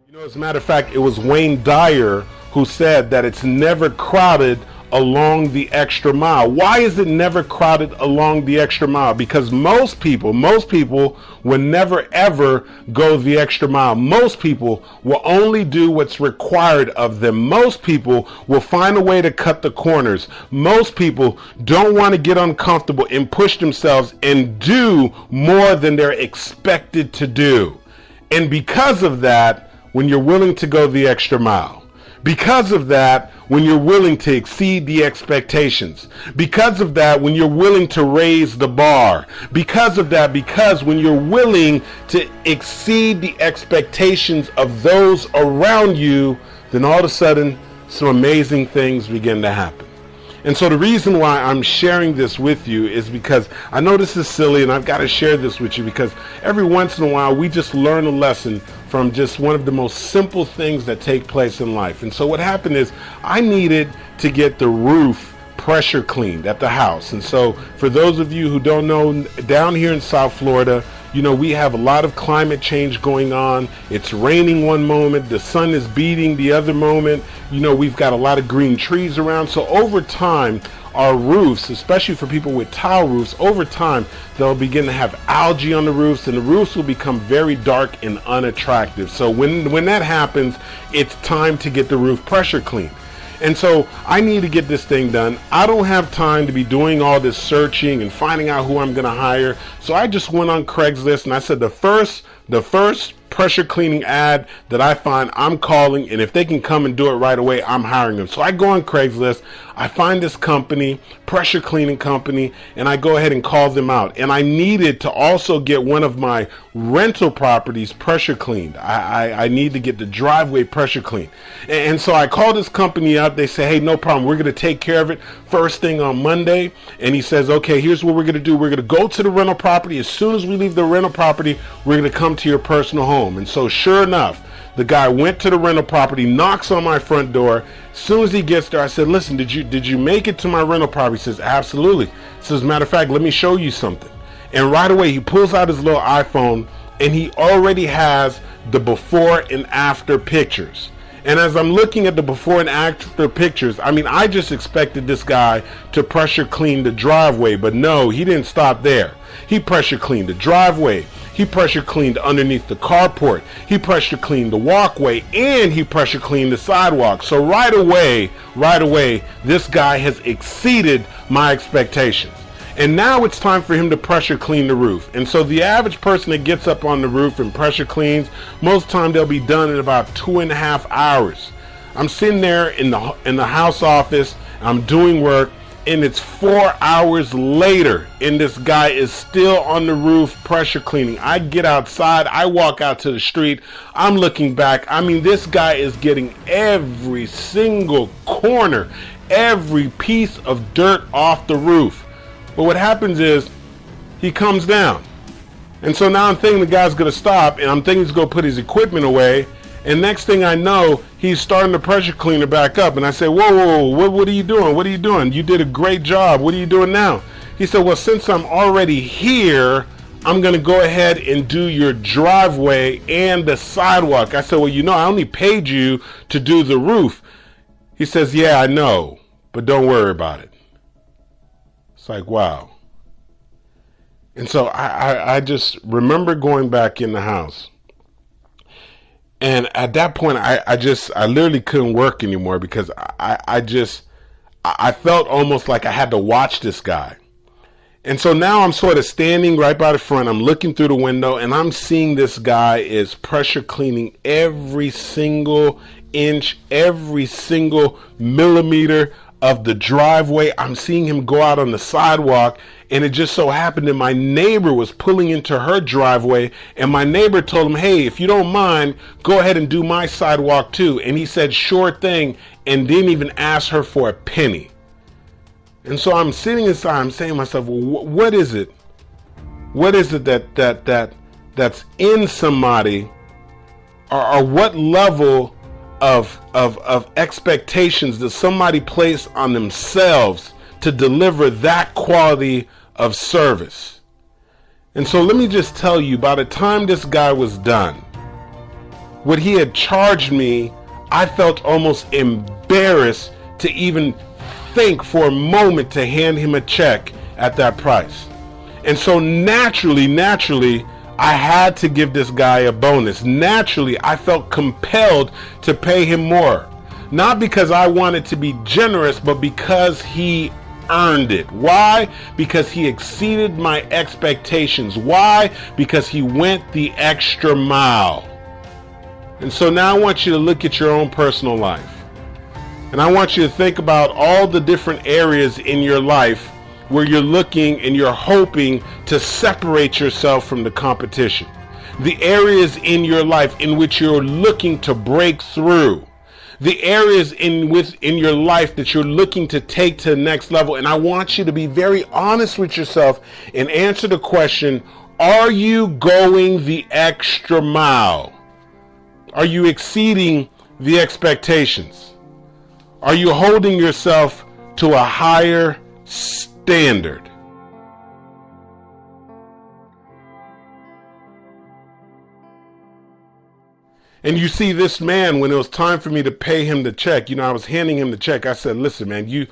You know, as a matter of fact, it was Wayne Dyer who said that it's never crowded along the extra mile. Why is it never crowded along the extra mile? Because most people will never ever go the extra mile. Most people will only do what's required of them. Most people will find a way to cut the corners. Most people don't want to get uncomfortable and push themselves and do more than they're expected to do. And because of that, when you're willing to go the extra mile, because of that, when you're willing to exceed the expectations, because of that, when you're willing to raise the bar, because of that, because when you're willing to exceed the expectations of those around you, then all of a sudden, some amazing things begin to happen. And so the reason why I'm sharing this with you is because I know this is silly, and I've got to share this with you because every once in a while we just learn a lesson from just one of the most simple things that take place in life. And so what happened is I needed to get the roof pressure cleaned at the house. And so for those of you who don't know, down here in South Florida, you know, we have a lot of climate change going on. It's raining one moment, the sun is beating the other moment. You know, we've got a lot of green trees around. So over time, our roofs, especially for people with tile roofs, over time, they'll begin to have algae on the roofs, and the roofs will become very dark and unattractive. So when that happens, it's time to get the roof pressure cleaned. And so I need to get this thing done. I don't have time to be doing all this searching and finding out who I'm going to hire. So I just went on Craigslist and I said the first pressure cleaning ad that I find, I'm calling, and if they can come and do it right away, I'm hiring them. So I go on Craigslist, I find this company, pressure cleaning company, and I go ahead and call them out. And I needed to also get one of my rental properties pressure cleaned. I need to get the driveway pressure cleaned. And so I call this company up. They say, hey, no problem. We're going to take care of it first thing on Monday. And he says, okay, here's what we're going to do. We're going to go to the rental property. As soon as we leave the rental property, we're going to come to your personal home. And so sure enough, the guy went to the rental property, knocks on my front door. As soon as he gets there, I said, listen, did you make it to my rental property? He says, absolutely. He says, as a matter of fact, let me show you something. And right away, he pulls out his little iPhone, and he already has the before and after pictures. And as I'm looking at the before and after pictures, I mean, I just expected this guy to pressure clean the driveway, but no, he didn't stop there. He pressure cleaned the driveway. He pressure cleaned underneath the carport. He pressure cleaned the walkway, and he pressure cleaned the sidewalk. So right away, this guy has exceeded my expectations. And now it's time for him to pressure clean the roof. And so the average person that gets up on the roof and pressure cleans, most time they'll be done in about 2.5 hours. I'm sitting there in the house office, I'm doing work, and it's 4 hours later, and this guy is still on the roof pressure cleaning. I get outside, I walk out to the street, I'm looking back. I mean, this guy is getting every single corner, every piece of dirt off the roof. But what happens is he comes down. And so now I'm thinking the guy's going to stop, and I'm thinking he's going to put his equipment away. And next thing I know, he's starting the pressure cleaner back up. And I say, whoa, what are you doing? What are you doing? You did a great job. What are you doing now? He said, well, since I'm already here, I'm going to go ahead and do your driveway and the sidewalk. I said, well, you know, I only paid you to do the roof. He says, yeah, I know, but don't worry about it. It's like, wow. And so I just remember going back in the house. And at that point, I literally couldn't work anymore because I felt almost like I had to watch this guy. And so now I'm sort of standing right by the front. I'm looking through the window and I'm seeing this guy is pressure cleaning every single inch, every single millimeter of the driveway. I'm seeing him go out on the sidewalk, and it just so happened that my neighbor was pulling into her driveway, and my neighbor told him, hey, if you don't mind, go ahead and do my sidewalk too. And he said, sure thing, and didn't even ask her for a penny. And so I'm sitting inside, I'm saying to myself, well, what is it? What is it that's in somebody, or what level of expectations does somebody place on themselves to deliver that quality of service? And so let me just tell you, by the time this guy was done, what he had charged me, I felt almost embarrassed to even think for a moment to hand him a check at that price. And so naturally, I had to give this guy a bonus. Naturally, I felt compelled to pay him more. Not because I wanted to be generous, but because he earned it. Why? Because he exceeded my expectations. Why? Because he went the extra mile. And so now I want you to look at your own personal life. And I want you to think about all the different areas in your life where you're looking and you're hoping to separate yourself from the competition. The areas in your life in which you're looking to break through. The areas in your life that you're looking to take to the next level. And I want you to be very honest with yourself and answer the question, are you going the extra mile? Are you exceeding the expectations? Are you holding yourself to a higher standard? And you see, this man, when it was time for me to pay him the check, I was handing him the check. I said, listen, man, you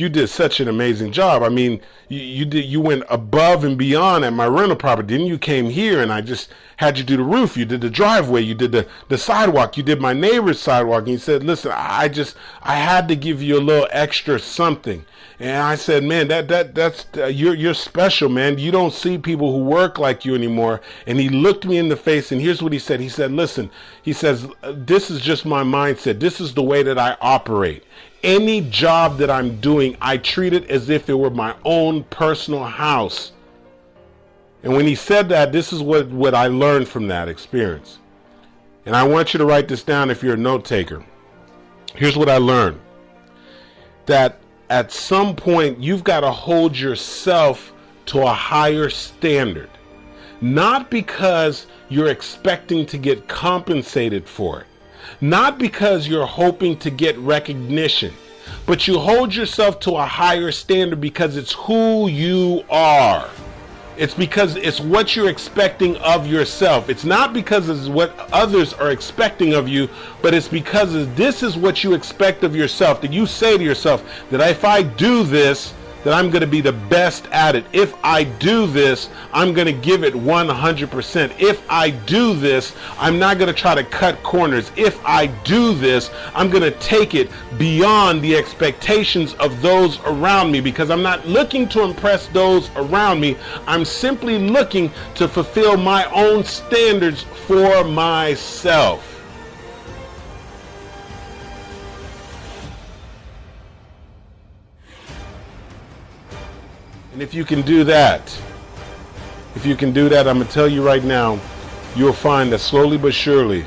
did such an amazing job. I mean, you went above and beyond at my rental property. Then you came here and I just had you do the roof. You did the driveway. You did the sidewalk. You did my neighbor's sidewalk. And he said, listen, I had to give you a little extra something. And I said, man, that's you're special, man. You don't see people who work like you anymore. And he looked me in the face, and here's what he said. He said, listen, he says, this is just my mindset. This is the way that I operate. Any job that I'm doing, I treat it as if it were my own personal house. And when he said that, this is what I learned from that experience. And I want you to write this down if you're a note taker. Here's what I learned. That at some point, you've got to hold yourself to a higher standard. Not because you're expecting to get compensated for it. Not because you're hoping to get recognition. But you hold yourself to a higher standard because it's who you are. It's because it's what you're expecting of yourself. It's not because it's what others are expecting of you, but it's because this is what you expect of yourself. That you say to yourself that if I do this, that I'm going to be the best at it. If I do this, I'm going to give it 100%. If I do this, I'm not going to try to cut corners. If I do this, I'm going to take it beyond the expectations of those around me, because I'm not looking to impress those around me. I'm simply looking to fulfill my own standards for myself. And if you can do that, I'm going to tell you right now, you'll find that slowly but surely,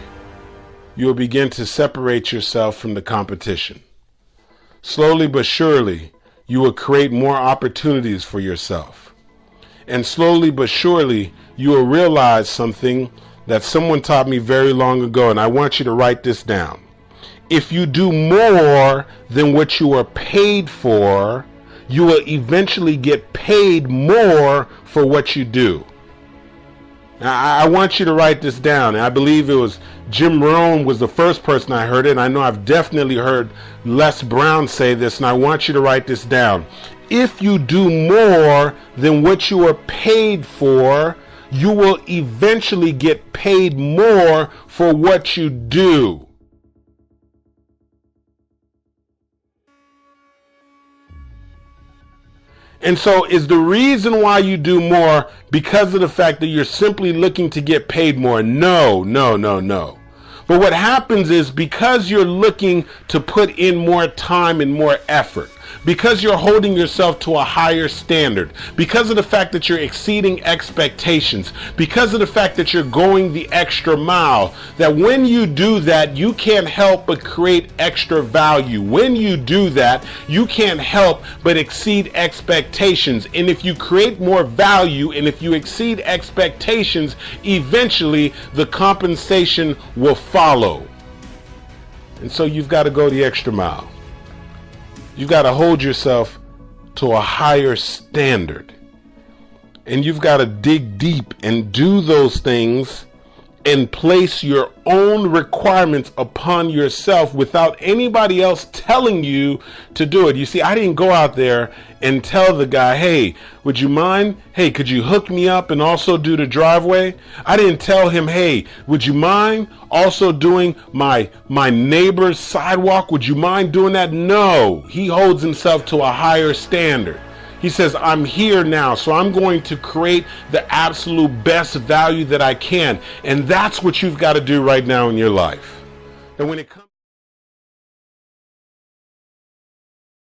you'll begin to separate yourself from the competition. Slowly but surely, you will create more opportunities for yourself. And slowly but surely, you will realize something that someone taught me very long ago, and I want you to write this down. If you do more than what you are paid for, you will eventually get paid more for what you do. Now, I want you to write this down. And I believe it was Jim Rohn was the first person I heard it. And I know I've definitely heard Les Brown say this, and I want you to write this down. If you do more than what you are paid for, you will eventually get paid more for what you do. And so is the reason why you do more because of the fact that you're simply looking to get paid more? No, no, no, no. But what happens is because you're looking to put in more time and more effort, because you're holding yourself to a higher standard, because of the fact that you're exceeding expectations, because of the fact that you're going the extra mile, that when you do that, you can't help but create extra value. When you do that, you can't help but exceed expectations. And if you create more value and if you exceed expectations, eventually the compensation will follow. And so you've got to go the extra mile. You've got to hold yourself to a higher standard. And you've got to dig deep and do those things and place your own requirements upon yourself without anybody else telling you to do it. You see, I didn't go out there and tell the guy, hey, would you mind? Hey, could you hook me up and also do the driveway? I didn't tell him, hey, would you mind also doing my neighbor's sidewalk? Would you mind doing that? No, he holds himself to a higher standard. He says, I'm here now, so I'm going to create the absolute best value that I can. And that's what you've got to do right now in your life. And when it comes